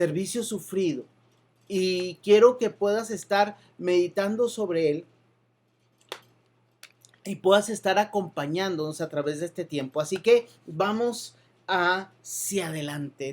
servicio sufrido. Y quiero que puedas estar meditando sobre él y puedas estar acompañándonos a través de este tiempo. Así que vamos hacia adelante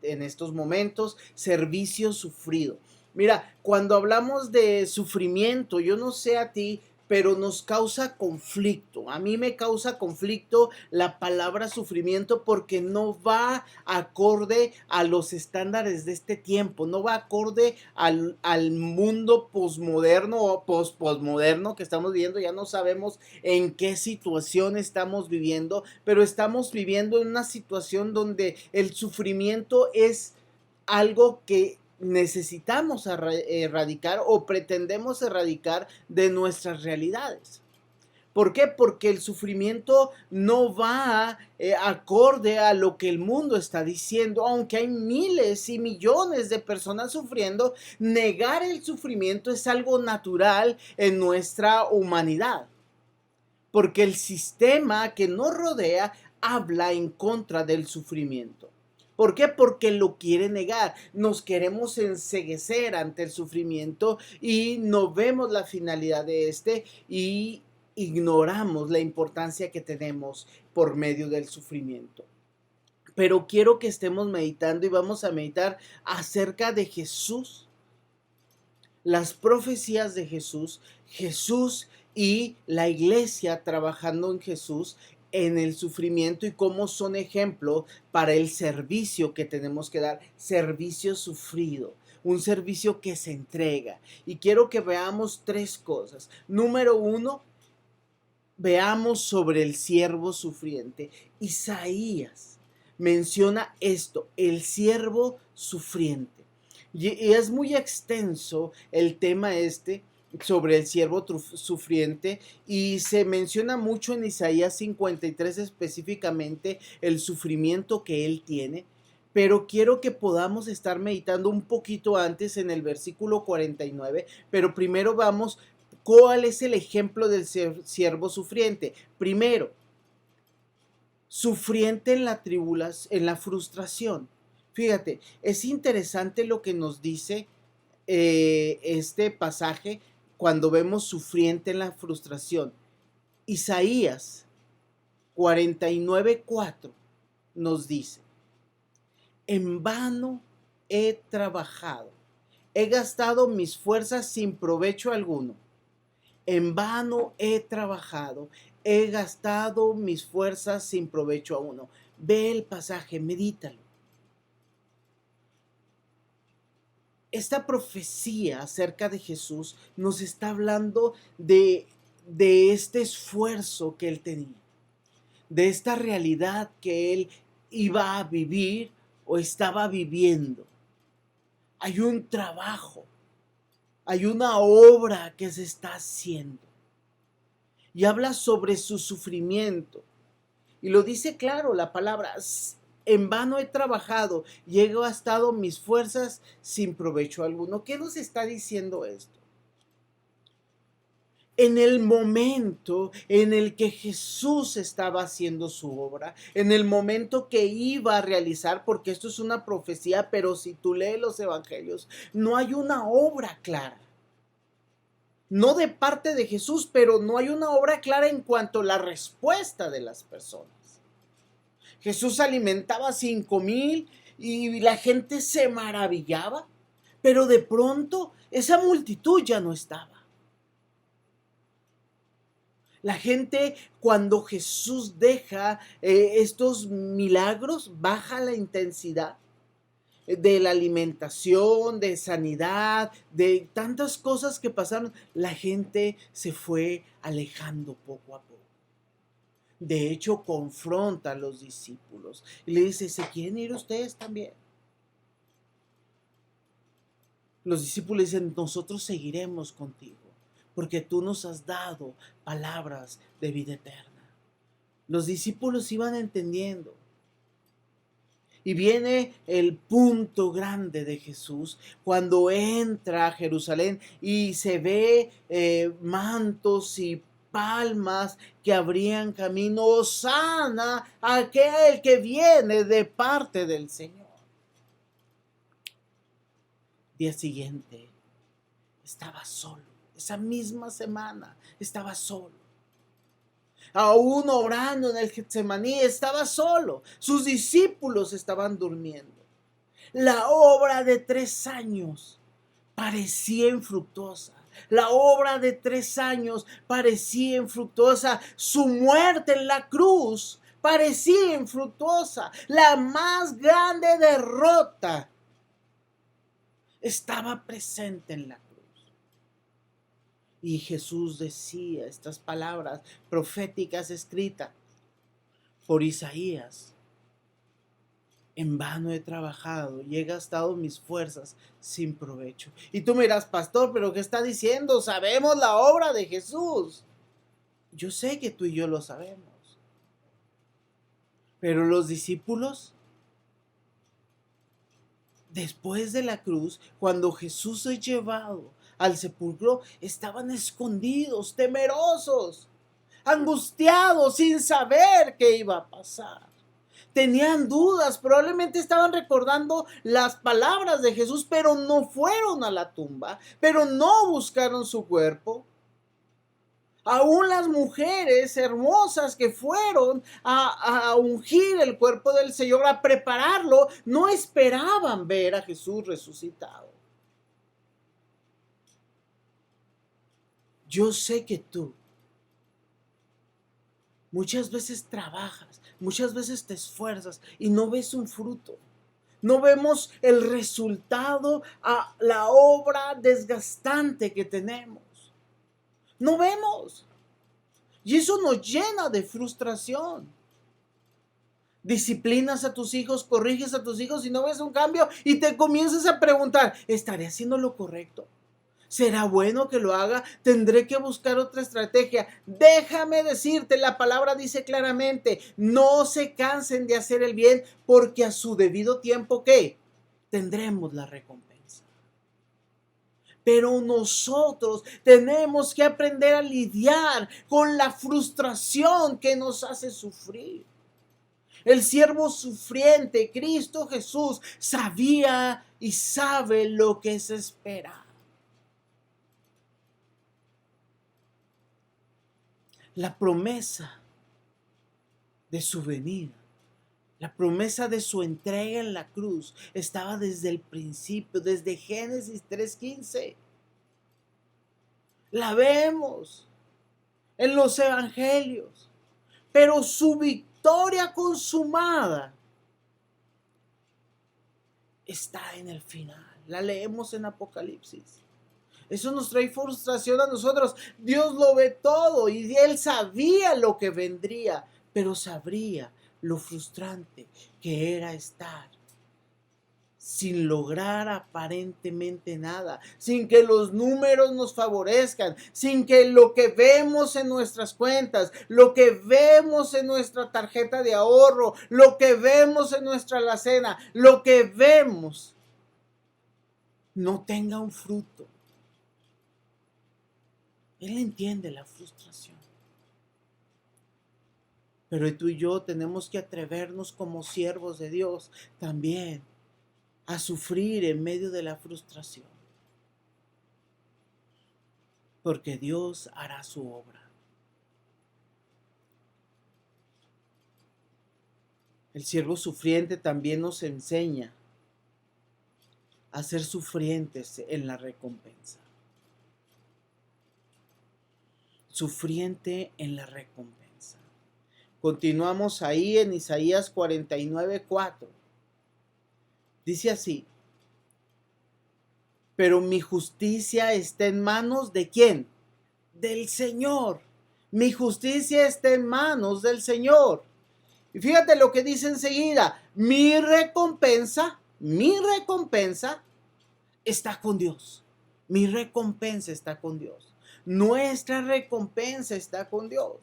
en estos momentos. Servicio sufrido. Mira, cuando hablamos de sufrimiento, yo no sé a ti, pero nos causa conflicto. A mí me causa conflicto la palabra sufrimiento porque no va acorde a los estándares de este tiempo, no va acorde al mundo posmoderno o postmoderno que estamos viviendo. Ya no sabemos en qué situación estamos viviendo, pero estamos viviendo en una situación donde el sufrimiento es algo que necesitamos erradicar o pretendemos erradicar de nuestras realidades. ¿Por qué? Porque el sufrimiento no va acorde a lo que el mundo está diciendo. Aunque hay miles y millones de personas sufriendo, negar el sufrimiento es algo natural en nuestra humanidad. Porque el sistema que nos rodea habla en contra del sufrimiento. ¿Por qué? Porque lo quiere negar. Nos queremos enceguecer ante el sufrimiento y no vemos la finalidad de este y ignoramos la importancia que tenemos por medio del sufrimiento. Pero quiero que estemos meditando y vamos a meditar acerca de Jesús, las profecías de Jesús, Jesús y la iglesia trabajando en Jesús en el sufrimiento y cómo son ejemplo para el servicio que tenemos que dar, servicio sufrido, un servicio que se entrega. Y quiero que veamos tres cosas. Número uno, veamos sobre el siervo sufriente. Isaías menciona esto, el siervo sufriente. Y es muy extenso el tema sobre el siervo sufriente y se menciona mucho en Isaías 53 específicamente el sufrimiento que él tiene. Pero quiero que podamos estar meditando un poquito antes en el versículo 49, pero primero vamos, ¿cuál es el ejemplo del siervo sufriente? Primero, sufriente en la tribulación, en la frustración. Fíjate, es interesante lo que nos dice este pasaje cuando vemos sufriente en la frustración. Isaías 49:4 nos dice, en vano he trabajado, he gastado mis fuerzas sin provecho alguno. En vano he trabajado, he gastado mis fuerzas sin provecho alguno. Ve el pasaje, medítalo. Esta profecía acerca de Jesús nos está hablando de este esfuerzo que él tenía, de esta realidad que él iba a vivir o estaba viviendo. Hay un trabajo, hay una obra que se está haciendo. Y habla sobre su sufrimiento. Y lo dice claro la palabra, en vano he trabajado y he gastado mis fuerzas sin provecho alguno. ¿Qué nos está diciendo esto? En el momento en el que Jesús estaba haciendo su obra, en el momento que iba a realizar, porque esto es una profecía, pero si tú lees los evangelios, no hay una obra clara. No de parte de Jesús, pero no hay una obra clara en cuanto a la respuesta de las personas. Jesús alimentaba 5,000 y la gente se maravillaba, pero de pronto esa multitud ya no estaba. La gente, cuando Jesús deja estos milagros, baja la intensidad de la alimentación, de sanidad, de tantas cosas que pasaron. La gente se fue alejando poco a poco. De hecho, confronta a los discípulos y le dice, ¿se quieren ir ustedes también? Los discípulos dicen, nosotros seguiremos contigo, porque tú nos has dado palabras de vida eterna. Los discípulos iban entendiendo. Y viene el punto grande de Jesús cuando entra a Jerusalén y se ve mantos y palmas que abrían camino. ¡Hosana a aquel que viene de parte del Señor! Día siguiente estaba solo. Esa misma semana estaba solo. Aún orando en el Getsemaní estaba solo. Sus discípulos estaban durmiendo. La obra de 3 años parecía infructuosa. La obra de 3 años parecía infructuosa. Su muerte en la cruz parecía infructuosa. La más grande derrota estaba presente en la cruz. Y Jesús decía estas palabras proféticas escritas por Isaías: en vano he trabajado y he gastado mis fuerzas sin provecho. Y tú miras, pastor, ¿pero qué está diciendo? Sabemos la obra de Jesús. Yo sé que tú y yo lo sabemos. Pero los discípulos, después de la cruz, cuando Jesús es llevado al sepulcro, estaban escondidos, temerosos, angustiados, sin saber qué iba a pasar. Tenían dudas, probablemente estaban recordando las palabras de Jesús, pero no fueron a la tumba, pero no buscaron su cuerpo. Aún las mujeres hermosas que fueron a ungir el cuerpo del Señor, a prepararlo, no esperaban ver a Jesús resucitado. Yo sé que tú muchas veces trabajas, muchas veces te esfuerzas y no ves un fruto. No vemos el resultado a la obra desgastante que tenemos. No vemos. Y eso nos llena de frustración. Disciplinas a tus hijos, corriges a tus hijos y no ves un cambio y te comienzas a preguntar, ¿estaré haciendo lo correcto? ¿Será bueno que lo haga? ¿Tendré que buscar otra estrategia? Déjame decirte, la palabra dice claramente, no se cansen de hacer el bien porque a su debido tiempo, ¿qué? Tendremos la recompensa. Pero nosotros tenemos que aprender a lidiar con la frustración que nos hace sufrir. El siervo sufriente, Cristo Jesús, sabía y sabe lo que es esperar. La promesa de su venida, la promesa de su entrega en la cruz estaba desde el principio, desde Génesis 3:15. La vemos en los evangelios, pero su victoria consumada está en el final. La leemos en Apocalipsis. Eso nos trae frustración a nosotros. Dios lo ve todo y Él sabía lo que vendría, pero sabría lo frustrante que era estar sin lograr aparentemente nada, sin que los números nos favorezcan, sin que lo que vemos en nuestras cuentas, lo que vemos en nuestra tarjeta de ahorro, lo que vemos en nuestra alacena, lo que vemos no tenga un fruto. Él entiende la frustración. Pero tú y yo tenemos que atrevernos como siervos de Dios también a sufrir en medio de la frustración. Porque Dios hará su obra. El siervo sufriente también nos enseña a ser sufrientes en la recompensa. Sufriente en la recompensa. Continuamos ahí en Isaías 49:4. Dice así: pero mi justicia está en manos ¿de quién? Del Señor. Mi justicia está en manos del Señor. Y fíjate lo que dice enseguida: mi recompensa está con Dios. Mi recompensa está con Dios. Nuestra recompensa está con Dios.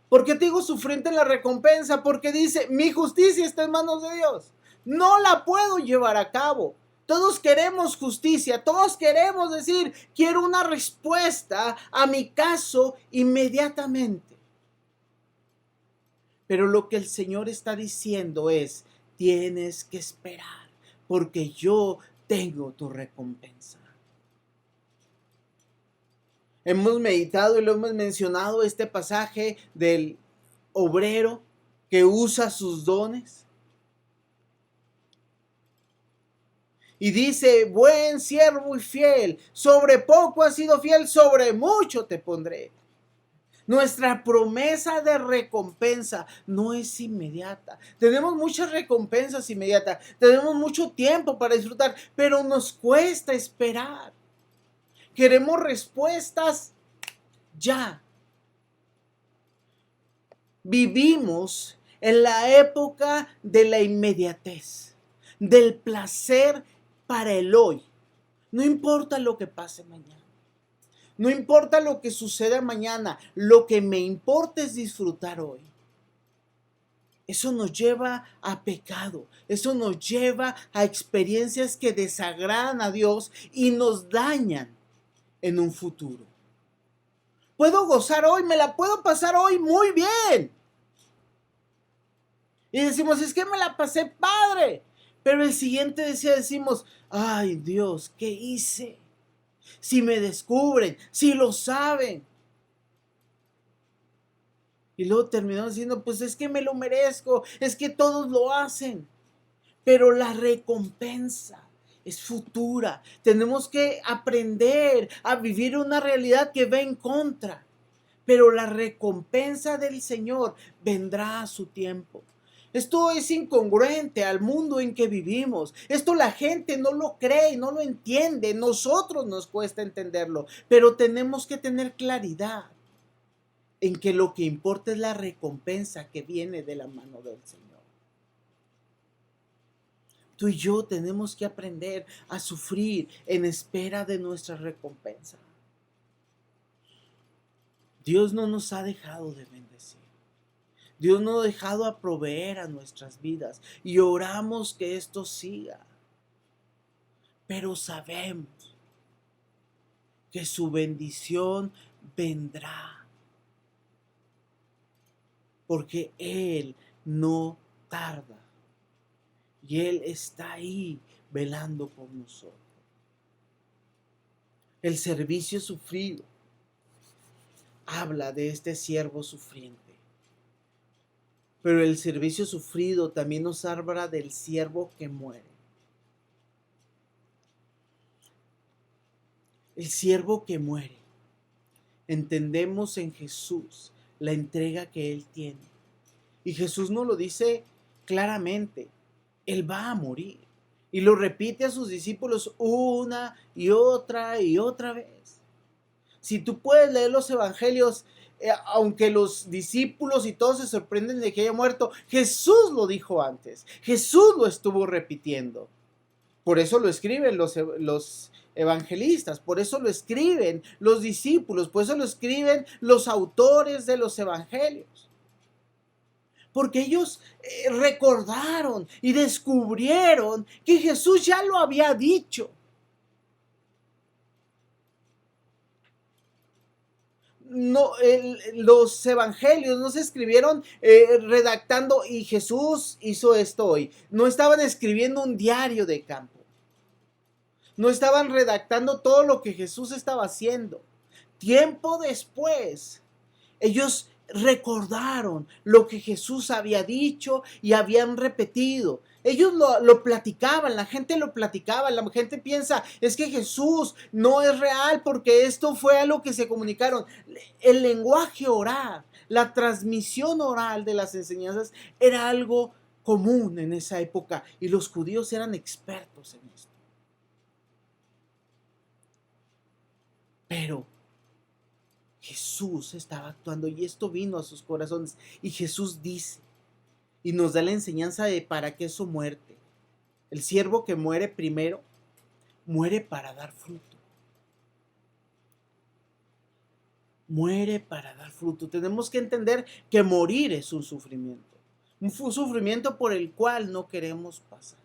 ¿Por qué te digo sufriente en la recompensa? Porque dice, mi justicia está en manos de Dios. No la puedo llevar a cabo. Todos queremos justicia, todos queremos decir, quiero una respuesta a mi caso inmediatamente. Pero lo que el Señor está diciendo es, tienes que esperar, porque yo tengo tu recompensa. Hemos meditado y lo hemos mencionado este pasaje del obrero que usa sus dones. Y dice, buen siervo y fiel, sobre poco has sido fiel, sobre mucho te pondré. Nuestra promesa de recompensa no es inmediata. Tenemos muchas recompensas inmediatas, tenemos mucho tiempo para disfrutar, pero nos cuesta esperar. Queremos respuestas ya. Vivimos en la época de la inmediatez, del placer para el hoy. No importa lo que pase mañana. No importa lo que suceda mañana. Lo que me importa es disfrutar hoy. Eso nos lleva a pecado. Eso nos lleva a experiencias que desagradan a Dios y nos dañan en un futuro. Puedo gozar hoy, me la puedo pasar hoy muy bien. Y decimos, es que me la pasé padre. Pero el siguiente día decimos, ay Dios, ¿qué hice? Si me descubren, si lo saben. Y luego terminamos diciendo, pues es que me lo merezco, es que todos lo hacen. Pero la recompensa es futura. Tenemos que aprender a vivir una realidad que va en contra. Pero la recompensa del Señor vendrá a su tiempo. Esto es incongruente al mundo en que vivimos. Esto la gente no lo cree, no lo entiende. Nosotros nos cuesta entenderlo, pero tenemos que tener claridad en que lo que importa es la recompensa que viene de la mano del Señor. Tú y yo tenemos que aprender a sufrir en espera de nuestra recompensa. Dios no nos ha dejado de bendecir. Dios no ha dejado a proveer a nuestras vidas y oramos que esto siga. Pero sabemos que su bendición vendrá. Porque Él no tarda. Y Él está ahí velando por nosotros. El servicio sufrido habla de este siervo sufriente. Pero el servicio sufrido también nos habla del siervo que muere. El siervo que muere. Entendemos en Jesús la entrega que Él tiene. Y Jesús nos lo dice claramente. Él va a morir. Y lo repite a sus discípulos una y otra vez. Si tú puedes leer los evangelios, aunque los discípulos y todos se sorprenden de que haya muerto, Jesús lo dijo antes. Jesús lo estuvo repitiendo. Por eso lo escriben los evangelistas, por eso lo escriben los discípulos, por eso lo escriben los autores de los evangelios. Porque ellos recordaron y descubrieron que Jesús ya lo había dicho. No, los evangelios no se escribieron redactando y Jesús hizo esto hoy. No estaban escribiendo un diario de campo. No estaban redactando todo lo que Jesús estaba haciendo. Tiempo después, ellos recordaron lo que Jesús había dicho y habían repetido. Ellos lo platicaban, la gente lo platicaba, la gente piensa, es que Jesús no es real porque esto fue algo que se comunicaron. El lenguaje oral, la transmisión oral de las enseñanzas era algo común en esa época y los judíos eran expertos en esto. Pero Jesús estaba actuando y esto vino a sus corazones. Y Jesús dice y nos da la enseñanza de para qué es su muerte. El siervo que muere primero, muere para dar fruto. Muere para dar fruto. Tenemos que entender que morir es un sufrimiento. Un sufrimiento por el cual no queremos pasar.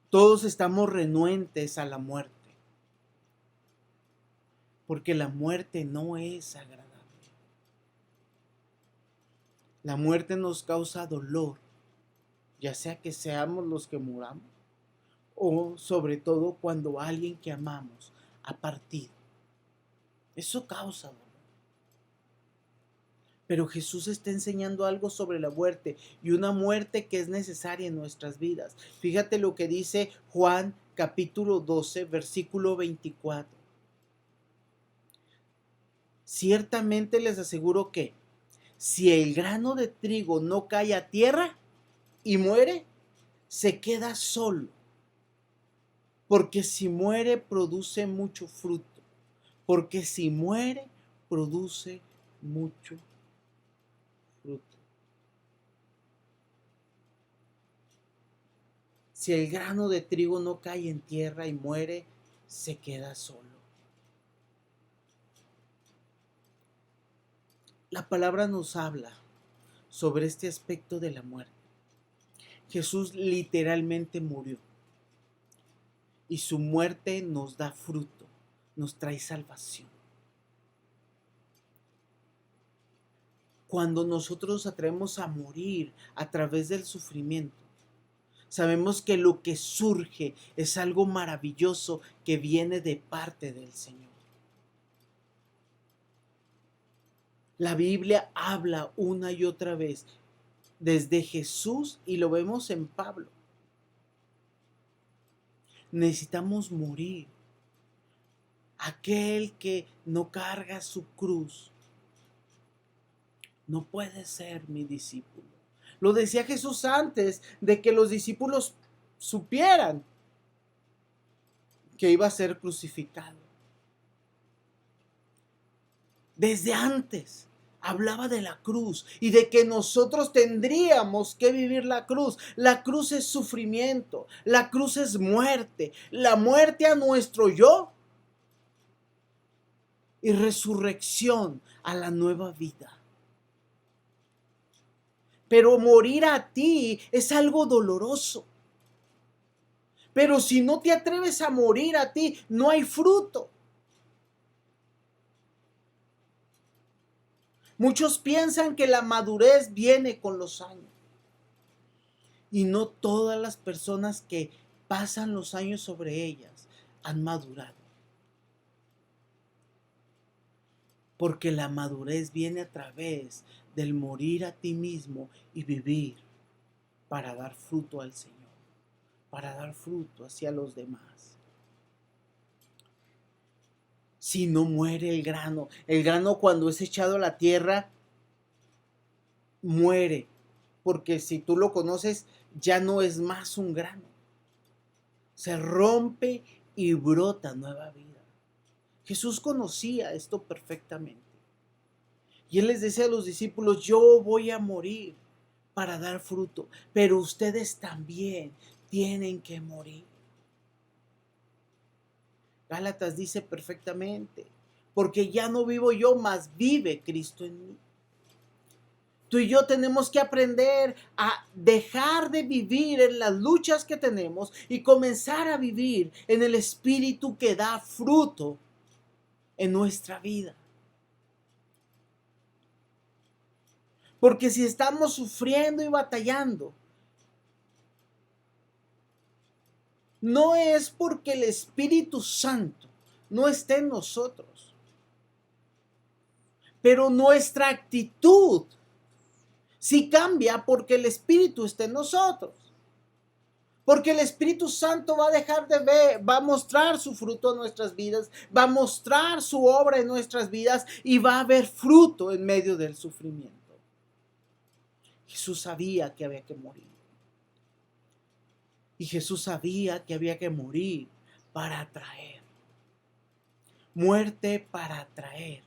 Todos estamos renuentes a la muerte. Porque la muerte no es agradable. La muerte nos causa dolor, ya sea que seamos los que muramos o sobre todo cuando alguien que amamos ha partido. Eso causa dolor. Pero Jesús está enseñando algo sobre la muerte y una muerte que es necesaria en nuestras vidas. Fíjate lo que dice Juan capítulo 12, versículo 24. Ciertamente les aseguro que si el grano de trigo no cae a tierra y muere, se queda solo. Porque si muere, produce mucho fruto. Porque si muere, produce mucho fruto. Si el grano de trigo no cae en tierra y muere, se queda solo. La palabra nos habla sobre este aspecto de la muerte. Jesús literalmente murió y su muerte nos da fruto, nos trae salvación. Cuando nosotros atrevemos a morir a través del sufrimiento, sabemos que lo que surge es algo maravilloso que viene de parte del Señor. La Biblia habla una y otra vez desde Jesús y lo vemos en Pablo. Necesitamos morir. Aquel que no carga su cruz no puede ser mi discípulo. Lo decía Jesús antes de que los discípulos supieran que iba a ser crucificado. Desde antes hablaba de la cruz y de que nosotros tendríamos que vivir la cruz. La cruz es sufrimiento, la cruz es muerte, la muerte a nuestro yo y resurrección a la nueva vida. Pero morir a ti es algo doloroso. Pero si no te atreves a morir a ti, no hay fruto. Muchos piensan que la madurez viene con los años. Y no todas las personas que pasan los años sobre ellas han madurado. Porque la madurez viene a través del morir a ti mismo y vivir para dar fruto al Señor, para dar fruto hacia los demás. Si no muere el grano cuando es echado a la tierra, muere. Porque si tú lo conoces, ya no es más un grano. Se rompe y brota nueva vida. Jesús conocía esto perfectamente. Y él les decía a los discípulos, yo voy a morir para dar fruto, pero ustedes también tienen que morir. Gálatas dice perfectamente, porque ya no vivo yo, mas vive Cristo en mí. Tú y yo tenemos que aprender a dejar de vivir en las luchas que tenemos y comenzar a vivir en el Espíritu que da fruto en nuestra vida. Porque si estamos sufriendo y batallando, no es porque el Espíritu Santo no esté en nosotros, pero nuestra actitud sí cambia porque el Espíritu está en nosotros. Porque el Espíritu Santo va a dejar de ver, va a mostrar su fruto en nuestras vidas, va a mostrar su obra en nuestras vidas y va a haber fruto en medio del sufrimiento. Jesús sabía que había que morir. Y Jesús sabía que había que morir para atraer. Muerte para atraer.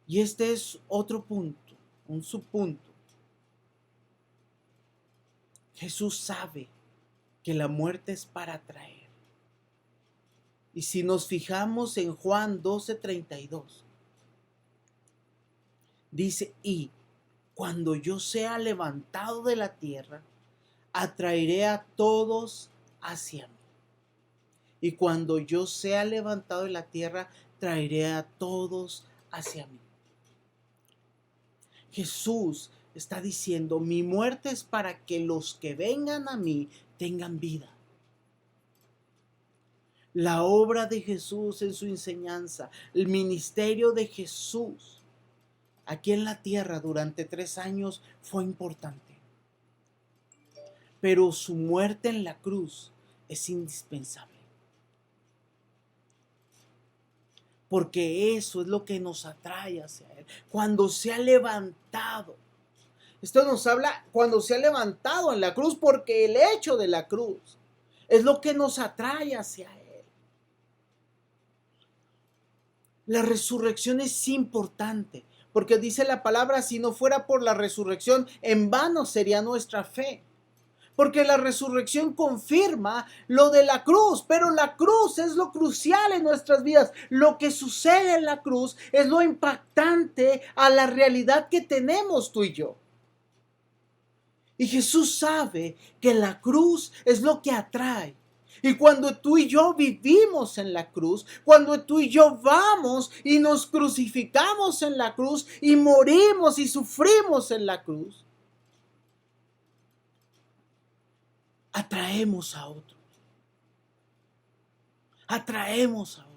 Y este es otro punto, un subpunto. Jesús sabe que la muerte es para atraer. Y si nos fijamos en Juan 12:32, dice, y cuando yo sea levantado de la tierra, atraeré a todos hacia mí. Y cuando yo sea levantado de la tierra, traeré a todos hacia mí. Jesús está diciendo, mi muerte es para que los que vengan a mí tengan vida. La obra de Jesús en su enseñanza, el ministerio de Jesús aquí en la tierra durante 3 años fue importante. Pero su muerte en la cruz es indispensable. Porque eso es lo que nos atrae hacia Él. Cuando se ha levantado. Esto nos habla cuando se ha levantado en la cruz, porque el hecho de la cruz es lo que nos atrae hacia Él. La resurrección es importante, porque dice la palabra, si no fuera por la resurrección, en vano sería nuestra fe. Porque la resurrección confirma lo de la cruz, pero la cruz es lo crucial en nuestras vidas. Lo que sucede en la cruz es lo impactante a la realidad que tenemos tú y yo. Y Jesús sabe que la cruz es lo que atrae. Y cuando tú y yo vivimos en la cruz, cuando tú y yo vamos y nos crucificamos en la cruz y morimos y sufrimos en la cruz, atraemos a otros. Atraemos a otros.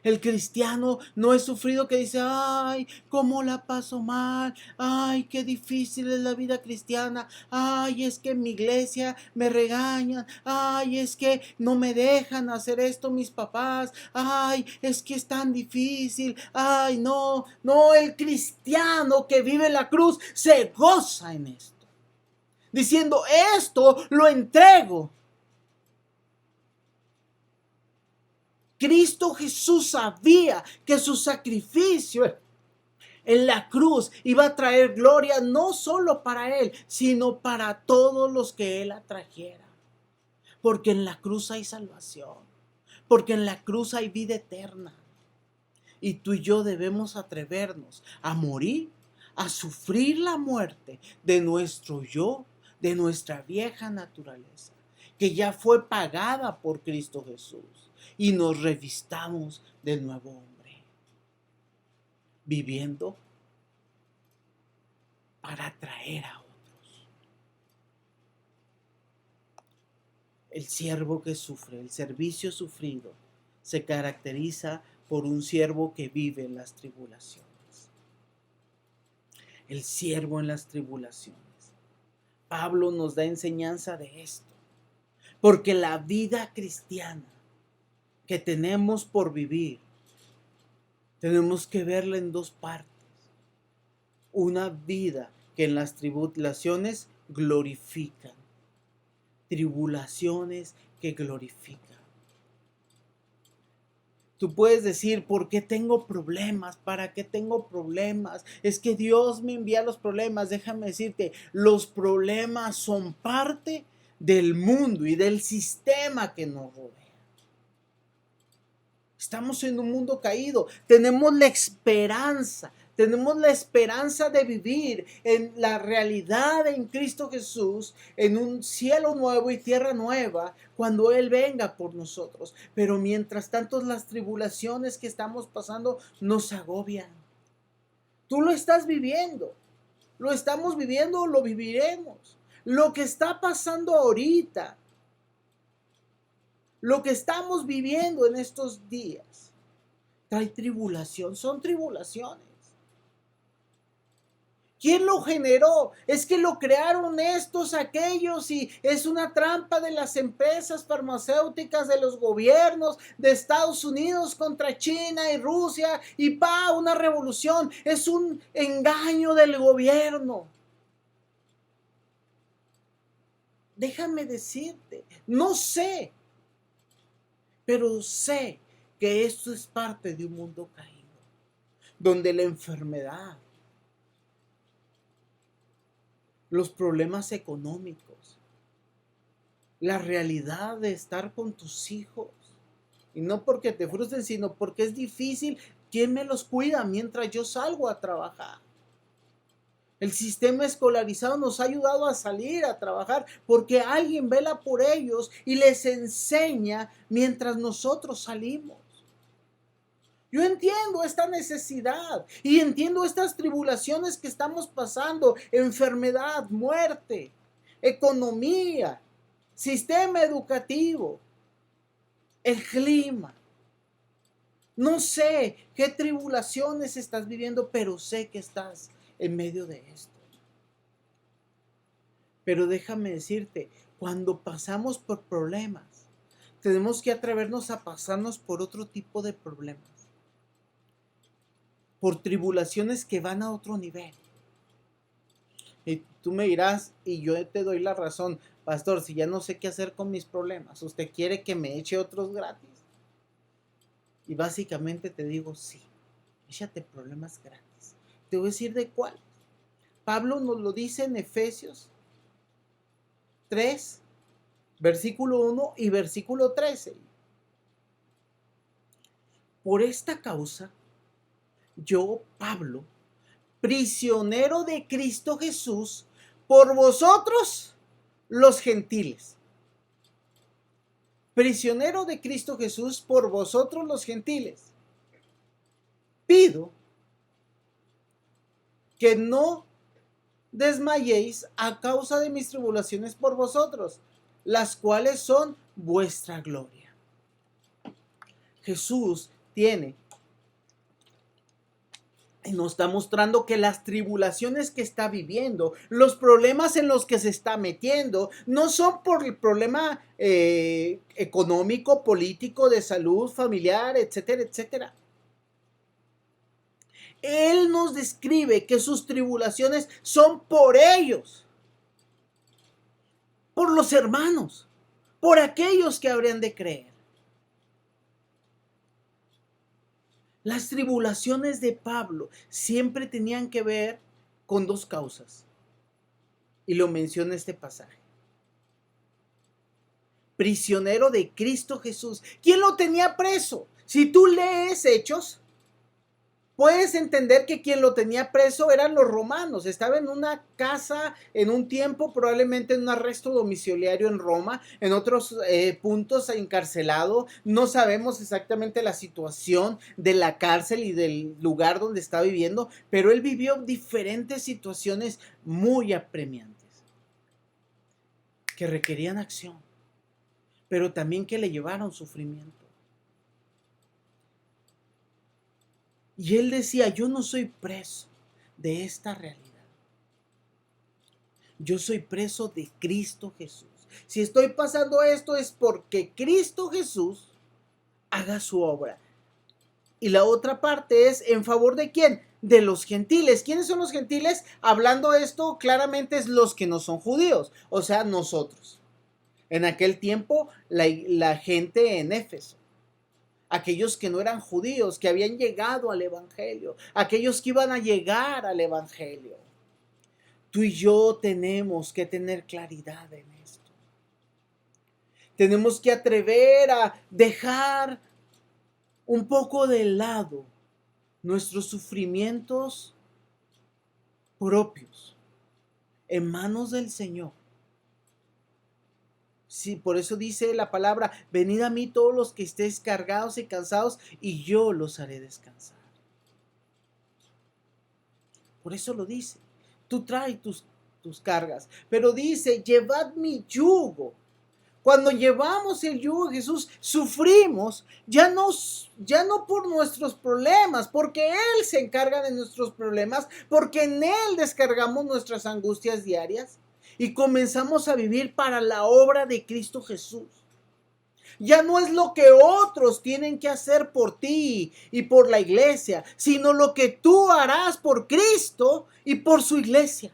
El cristiano no es sufrido que dice, ay, cómo la paso mal, ay, qué difícil es la vida cristiana, ay, es que en mi iglesia me regañan, ay, es que no me dejan hacer esto mis papás, ay, es que es tan difícil, ay, no, el cristiano que vive la cruz se goza en esto, diciendo, esto lo entrego. Cristo Jesús sabía que su sacrificio en la cruz iba a traer gloria no solo para Él, sino para todos los que Él atrajera. Porque en la cruz hay salvación, porque en la cruz hay vida eterna. Y tú y yo debemos atrevernos a morir, a sufrir la muerte de nuestro yo, de nuestra vieja naturaleza, que ya fue pagada por Cristo Jesús. Y nos revistamos del nuevo hombre, viviendo para atraer a otros. El siervo que sufre, el servicio sufrido, se caracteriza por un siervo que vive en las tribulaciones. El siervo en las tribulaciones. Pablo nos da enseñanza de esto, porque la vida cristiana que tenemos por vivir, tenemos que verla en dos partes. Una vida que en las tribulaciones glorifican. Tribulaciones que glorifican. Tú puedes decir, ¿por qué tengo problemas? ¿Para qué tengo problemas? Es que Dios me envía los problemas. Déjame decirte, los problemas son parte del mundo y del sistema que nos rodea. Estamos en un mundo caído. Tenemos la esperanza de vivir en la realidad en Cristo Jesús, en un cielo nuevo y tierra nueva, cuando Él venga por nosotros. Pero mientras tanto, las tribulaciones que estamos pasando nos agobian. Tú lo estás viviendo, lo estamos viviendo, lo viviremos. Lo que está pasando ahorita, lo que estamos viviendo en estos días, trae tribulación, son tribulaciones. ¿Quién lo generó? Es que lo crearon estos, aquellos, y es una trampa de las empresas farmacéuticas, de los gobiernos de Estados Unidos contra China y Rusia, y una revolución. Es un engaño del gobierno. Déjame decirte, no sé, pero sé que esto es parte de un mundo caído, donde la enfermedad, los problemas económicos, la realidad de estar con tus hijos, y no porque te frustren, sino porque es difícil. ¿Quién me los cuida mientras yo salgo a trabajar? El sistema escolarizado nos ha ayudado a salir a trabajar porque alguien vela por ellos y les enseña mientras nosotros salimos. Yo entiendo esta necesidad y entiendo estas tribulaciones que estamos pasando: enfermedad, muerte, economía, sistema educativo. el clima. No sé qué tribulaciones estás viviendo, pero sé que estás en medio de esto. Pero déjame decirte, cuando pasamos por problemas, tenemos que atrevernos a pasarnos por otro tipo de problemas, por tribulaciones que van a otro nivel. Y tú me dirás, y yo te doy la razón, pastor, si ya no sé qué hacer con mis problemas, ¿usted quiere que me eche otros gratis? Y básicamente te digo, sí, échate problemas gratis. Te voy a decir de cuál. Pablo nos lo dice en Efesios 3, versículo 1 y versículo 13. Por esta causa, yo, Pablo, prisionero de Cristo Jesús, por vosotros los gentiles. Prisionero de Cristo Jesús, por vosotros los gentiles. Pido que no desmayéis a causa de mis tribulaciones por vosotros, las cuales son vuestra gloria. Jesús tiene y nos está mostrando que las tribulaciones que está viviendo, los problemas en los que se está metiendo, no son por el problema económico, político, de salud, familiar, etcétera, etcétera. Él nos describe que sus tribulaciones son por ellos, por los hermanos, por aquellos que habrían de creer. Las tribulaciones de Pablo siempre tenían que ver con dos causas. Y lo menciona este pasaje. Prisionero de Cristo Jesús. ¿Quién lo tenía preso? Si tú lees Hechos, puedes entender que quien lo tenía preso eran los romanos. Estaba en una casa en un tiempo, probablemente en un arresto domiciliario en Roma, en otros puntos encarcelado. No sabemos exactamente la situación de la cárcel y del lugar donde está viviendo, pero él vivió diferentes situaciones muy apremiantes que requerían acción, pero también que le llevaron sufrimiento. Y él decía, yo no soy preso de esta realidad. Yo soy preso de Cristo Jesús. Si estoy pasando esto es porque Cristo Jesús haga su obra. Y la otra parte es en favor de ¿quién? De los gentiles. ¿Quiénes son los gentiles? Hablando esto, claramente es los que no son judíos, o sea, nosotros. En aquel tiempo, la gente en Éfeso. Aquellos que no eran judíos, que habían llegado al Evangelio, aquellos que iban a llegar al Evangelio. Tú y yo tenemos que tener claridad en esto. Tenemos que atrever a dejar un poco de lado nuestros sufrimientos propios en manos del Señor. Sí, por eso dice la palabra, venid a mí todos los que estéis cargados y cansados, y yo los haré descansar. Por eso lo dice. Tú trae tus cargas, pero dice, llevad mi yugo. Cuando llevamos el yugo de Jesús, sufrimos, ya no por nuestros problemas, porque Él se encarga de nuestros problemas, porque en Él descargamos nuestras angustias diarias y comenzamos a vivir para la obra de Cristo Jesús. Ya no es lo que otros tienen que hacer por ti y por la iglesia, sino lo que tú harás por Cristo y por su iglesia.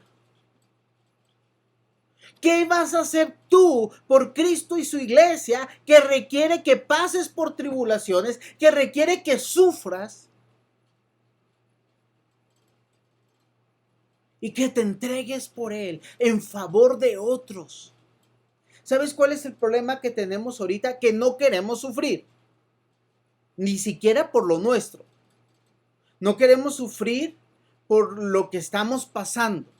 ¿Qué vas a hacer tú por Cristo y su iglesia que requiere que pases por tribulaciones, que requiere que sufras y que te entregues por Él en favor de otros? ¿Sabes cuál es el problema que tenemos ahorita? Que no queremos sufrir, ni siquiera por lo nuestro. No queremos sufrir por lo que estamos pasando.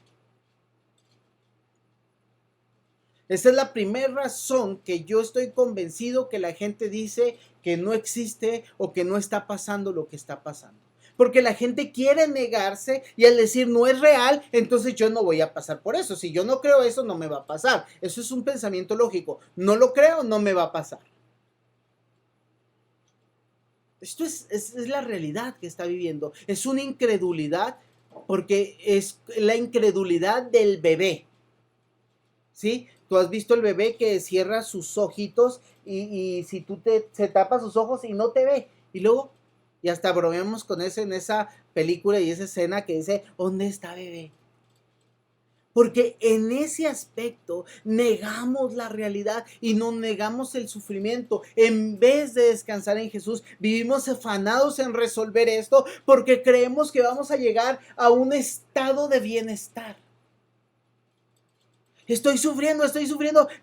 Esa es la primera razón que yo estoy convencido que la gente dice que no existe o que no está pasando lo que está pasando. Porque la gente quiere negarse y al decir no es real, entonces yo no voy a pasar por eso. Si yo no creo eso, no me va a pasar. Eso es un pensamiento lógico. No lo creo, no me va a pasar. Esto es la realidad que está viviendo. Es una incredulidad porque es la incredulidad del bebé. ¿Sí? Tú has visto el bebé que cierra sus ojitos y si tú se tapa sus ojos y no te ve. Y luego, y hasta bromeamos con eso en esa película y esa escena que dice, ¿dónde está bebé? Porque en ese aspecto negamos la realidad y nos negamos el sufrimiento. En vez de descansar en Jesús, vivimos afanados en resolver esto porque creemos que vamos a llegar a un estado de bienestar. Estoy sufriendo,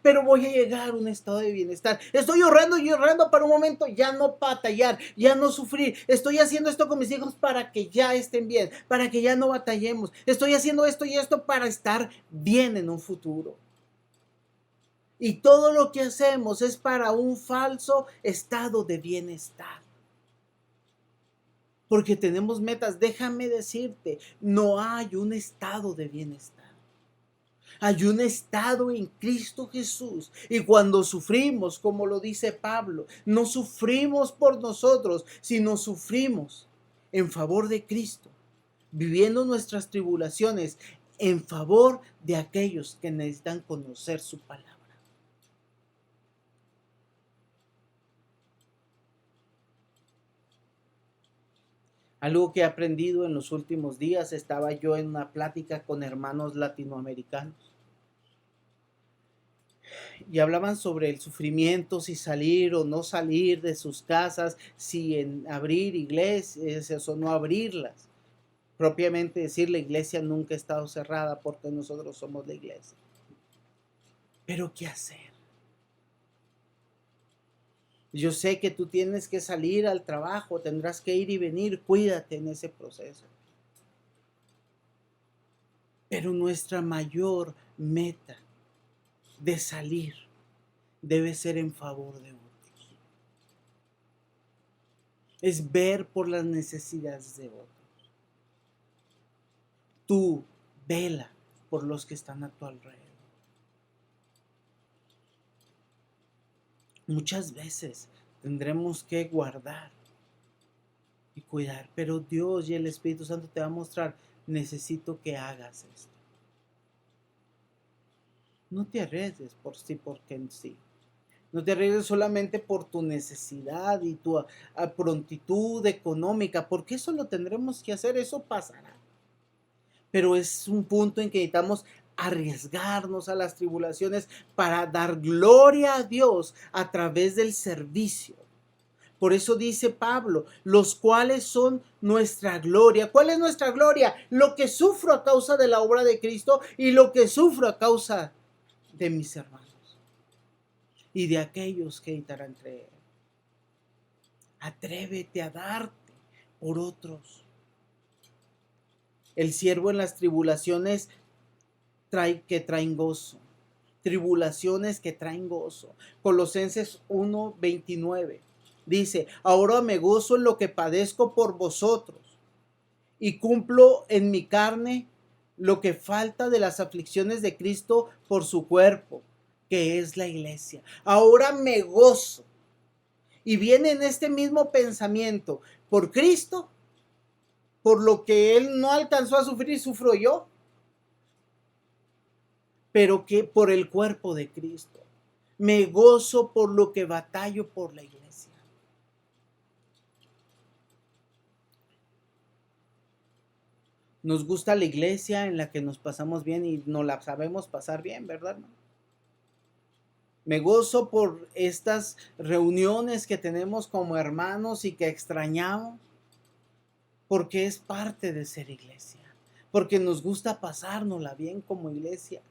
pero voy a llegar a un estado de bienestar. Estoy ahorrando para un momento ya no batallar, ya no sufrir. Estoy haciendo esto con mis hijos para que ya estén bien, para que ya no batallemos. Estoy haciendo esto y esto para estar bien en un futuro. Y todo lo que hacemos es para un falso estado de bienestar. Porque tenemos metas. Déjame decirte, no hay un estado de bienestar. Hay un estado en Cristo Jesús. Y cuando sufrimos, como lo dice Pablo, no sufrimos por nosotros, sino sufrimos en favor de Cristo, viviendo nuestras tribulaciones en favor de aquellos que necesitan conocer su palabra. Algo que he aprendido en los últimos días, estaba yo en una plática con hermanos latinoamericanos y hablaban sobre el sufrimiento, si salir o no salir de sus casas, si en abrir iglesias o no abrirlas. Propiamente decir, la iglesia nunca ha estado cerrada porque nosotros somos la iglesia. Pero ¿qué hacer? Yo sé que tú tienes que salir al trabajo, tendrás que ir y venir, cuídate en ese proceso. Pero nuestra mayor meta de salir debe ser en favor de otros. Es ver por las necesidades de otros. Tú vela por los que están a tu alrededor. Muchas veces tendremos que guardar y cuidar, pero Dios y el Espíritu Santo te va a mostrar, necesito que hagas esto. No te arriesgues por sí, porque en sí. No te arriesgues solamente por tu necesidad y tu prontitud económica, porque eso lo tendremos que hacer, eso pasará. Pero es un punto en que necesitamos arriesgarnos a las tribulaciones para dar gloria a Dios a través del servicio. Por eso dice Pablo, los cuales son nuestra gloria. ¿Cuál es nuestra gloria? Lo que sufro a causa de la obra de Cristo y lo que sufro a causa de mis hermanos y de aquellos que estarán creer. Atrévete a darte por otros. El siervo en las tribulaciones traen gozo. Tribulaciones que traen gozo. Colosenses 1:29 dice, ahora me gozo en lo que padezco por vosotros y cumplo en mi carne lo que falta de las aflicciones de Cristo por su cuerpo, que es la iglesia. Ahora me gozo. Y viene en este mismo pensamiento, por Cristo, por lo que Él no alcanzó a sufrir, sufro yo, pero que por el cuerpo de Cristo. Me gozo por lo que batallo por la iglesia. Nos gusta la iglesia en la que nos pasamos bien y no la sabemos pasar bien, ¿verdad? Me gozo por estas reuniones que tenemos como hermanos y que extrañamos, porque es parte de ser iglesia, porque nos gusta pasárnosla bien como iglesia.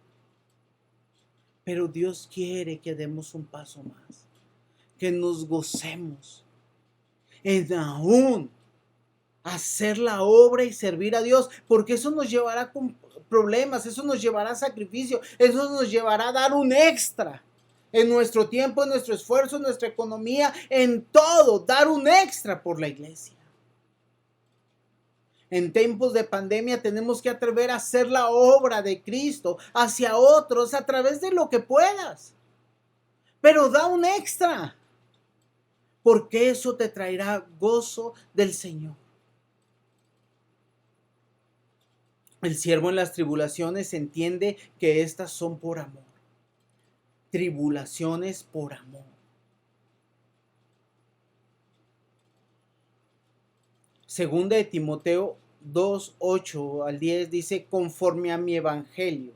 Pero Dios quiere que demos un paso más, que nos gocemos en aún hacer la obra y servir a Dios, porque eso nos llevará con problemas, eso nos llevará a sacrificio, eso nos llevará a dar un extra en nuestro tiempo, en nuestro esfuerzo, en nuestra economía, en todo, dar un extra por la iglesia. En tiempos de pandemia tenemos que atrever a hacer la obra de Cristo hacia otros a través de lo que puedas. Pero da un extra. porque eso te traerá gozo del Señor. El siervo en las tribulaciones entiende que estas son por amor. Tribulaciones por amor. Segunda de Timoteo 2, 8 al 10 dice, conforme a mi evangelio,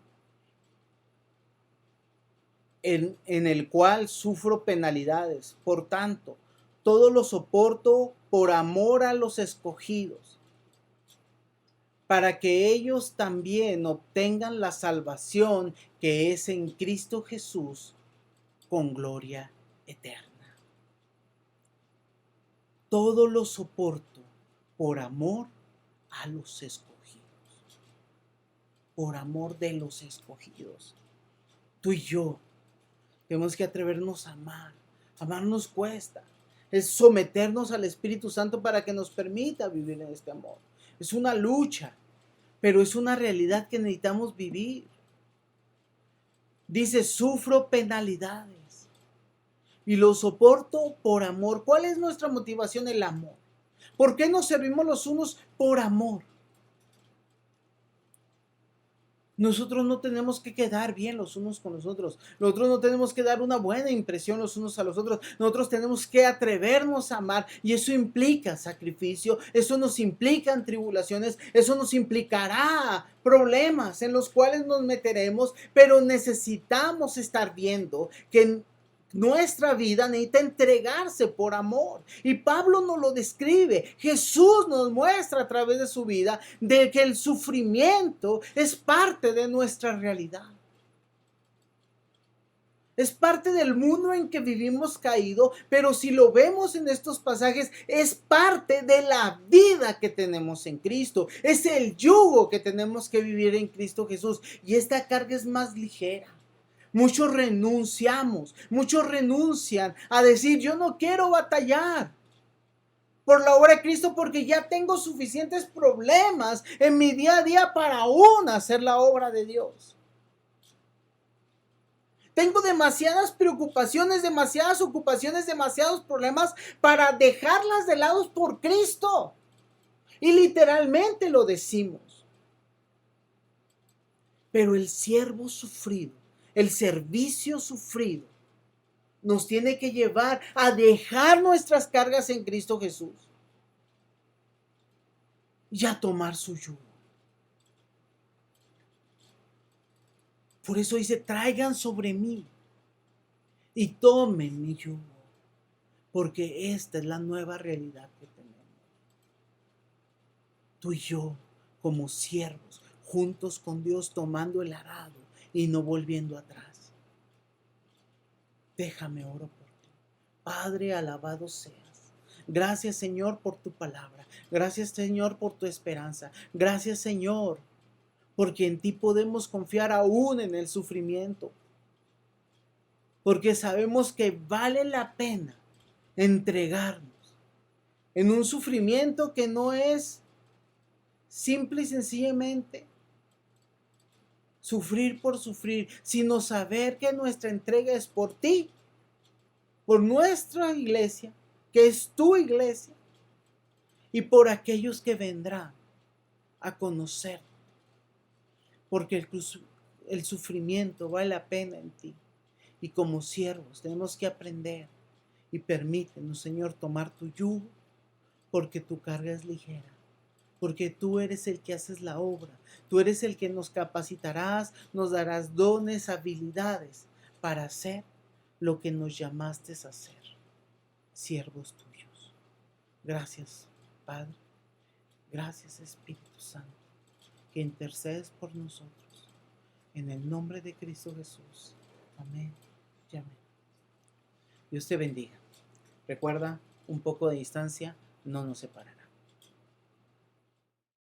en el cual sufro penalidades. Por tanto, todo lo soporto por amor a los escogidos, para que ellos también obtengan la salvación que es en Cristo Jesús con gloria eterna. Todo lo soporto por amor a los escogidos, por amor de los escogidos. Tú y yo tenemos que atrevernos a amar. Amar nos cuesta. Es someternos al Espíritu Santo para que nos permita vivir en este amor. Es una lucha, pero es una realidad que necesitamos vivir. Dice, sufro penalidades y lo soporto por amor. ¿Cuál es nuestra motivación? El amor. ¿Por qué nos servimos los unos? Por amor. Nosotros no tenemos que quedar bien los unos con los otros. Nosotros no tenemos que dar una buena impresión los unos a los otros. Nosotros tenemos que atrevernos a amar y eso implica sacrificio, eso nos implica tribulaciones, eso nos implicará problemas en los cuales nos meteremos, pero necesitamos estar viendo que nuestra vida necesita entregarse por amor. Y Pablo nos lo describe. Jesús nos muestra a través de su vida de que el sufrimiento es parte de nuestra realidad. Es parte del mundo en que vivimos caído, pero si lo vemos en estos pasajes, es parte de la vida que tenemos en Cristo. Es el yugo que tenemos que vivir en Cristo Jesús. Y esta carga es más ligera. Muchos renuncian a decir, yo no quiero batallar por la obra de Cristo porque ya tengo suficientes problemas en mi día a día para aún hacer la obra de Dios. Tengo demasiadas preocupaciones, demasiadas ocupaciones, demasiados problemas para dejarlas de lado por Cristo. Y literalmente lo decimos. Pero el siervo sufrido, el servicio sufrido, nos tiene que llevar a dejar nuestras cargas en Cristo Jesús y a tomar su yugo. Por eso dice, traigan sobre mí y tomen mi yugo, porque esta es la nueva realidad que tenemos. Tú y yo, como siervos, juntos con Dios, tomando el arado y no volviendo atrás. Déjame oro por ti. Padre, alabado seas. Gracias, Señor, por tu palabra. Gracias, Señor, por tu esperanza. Gracias, Señor, porque en ti podemos confiar aún en el sufrimiento. Porque sabemos que vale la pena entregarnos en un sufrimiento que no es simple y sencillamente sufrir por sufrir, sino saber que nuestra entrega es por ti, por nuestra iglesia, que es tu iglesia, y por aquellos que vendrán a conocer, porque el sufrimiento vale la pena en ti. Y como siervos tenemos que aprender y permítenos, Señor, tomar tu yugo, porque tu carga es ligera. Porque tú eres el que haces la obra, tú eres el que nos capacitarás, nos darás dones, habilidades para hacer lo que nos llamaste a hacer, siervos tuyos. Gracias, Padre, gracias, Espíritu Santo, que intercedes por nosotros, en el nombre de Cristo Jesús. Amén y amén. Dios te bendiga. Recuerda, un poco de distancia no nos separa.